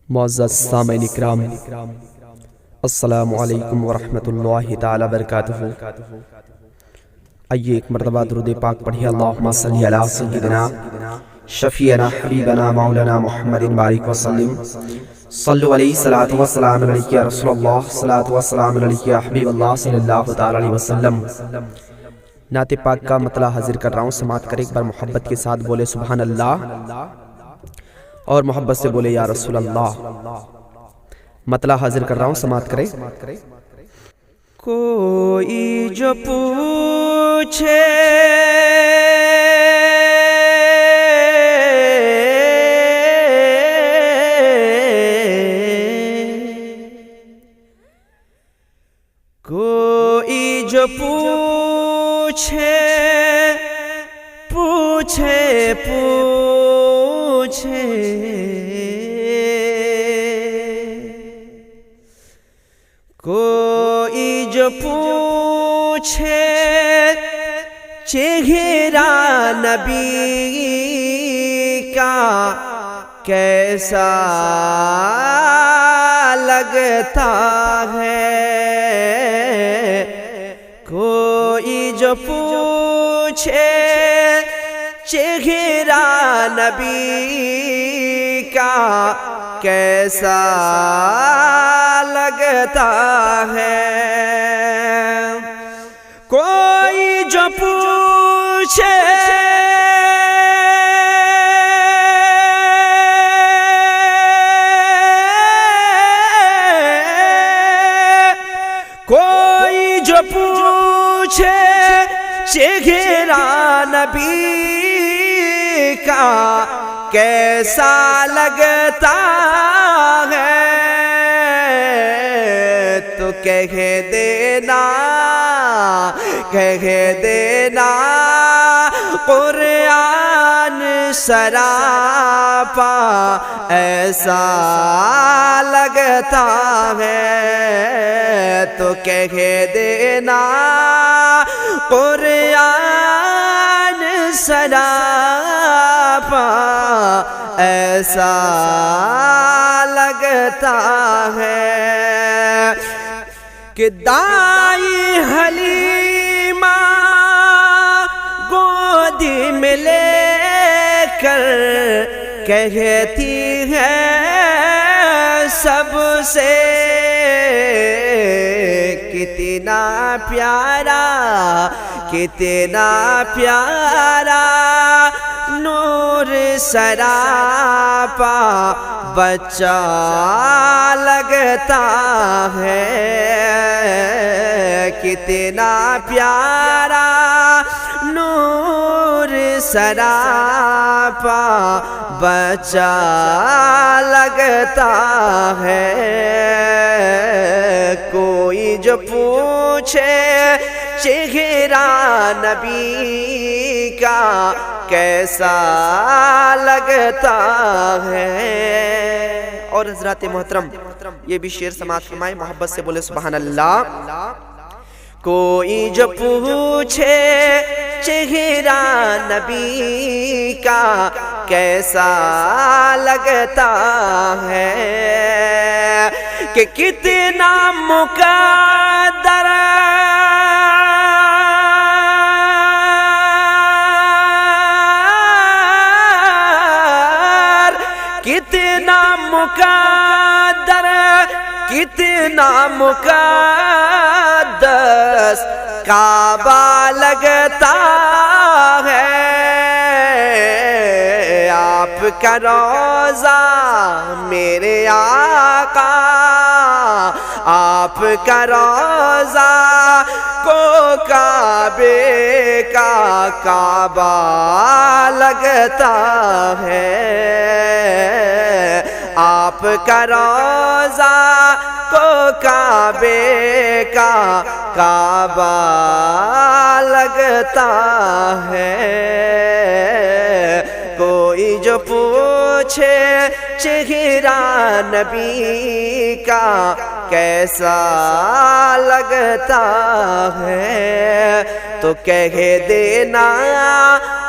معزز سامعین اکرام، السلام علیکم ورحمۃ اللہ تعالی وبرکاتہ۔ آئیے ایک مرتبہ درود پاک پڑھیے۔ اللہم صلی علی سیدنا شفیعنا حبیبنا مولانا محمد بارک وسلم، صلو علیہ صلاۃ وسلام علیک یا رسول اللہ، صلاۃ وسلام علیک یا حبیب اللہ صلی اللہ تعالی علیہ وسلم۔ نعت پاک کا مطلع حاضر کر رہا ہوں، سماعت کریں، ایک بار محبت کے ساتھ بولے سبحان اللہ اور محبت سے بولے یا رسول اللہ۔ مطلع حاضر کر رہا ہوں، سماعت کریں۔ کوئی جو پوچھے کوئی جو پوچھے پوچھے پوچھے کوئی جو پوچھے چہرہ نبی کا کیسا لگتا ہے، کوئی جو پوچھے چہرہ نبی کا کیسا لگتا ہے، کوئی جو پوچھے کوئی جو پوچھے چہرہ نبی کا کیسا لگتا ہے، تو کہہ دینا قرآن سراپا ایسا لگتا ہے، تو کہہ دینا قرآن سراپا ایسا لگتا ہے کہ دائی حلیمہ گودی میں لے کر کہتی ہے سب سے کتنا پیارا کتنا پیارا نور سراپا بچہ لگتا ہے، کتنا پیارا نور سراپا بچہ لگتا ہے، کوئی جو پوچھے چہرہ نبی کا کیسا لگتا ہے۔ اور حضرات محترم یہ بھی شعر سماعت فرمائے، محبت سے بولے سبحان اللہ۔ کوئی جو پوچھے چہرہ نبی کا کیسا لگتا ہے کہ کتنا مقدر کتنا مقدر کتنا مقدس کعبہ لگتا ہے، آپ کا روضہ میرے آقا آپ کا روضہ کو کعبے کا کعبہ لگتا ہے، آپ کا روضہ کو کعبے کا کعبہ لگتا ہے، کوئی جو پوچھے چہرہ نبی کا کیسا لگتا ہے، تو کہہ دینا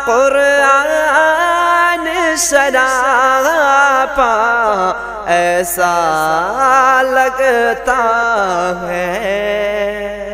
قرآن سراپا ایسا لگتا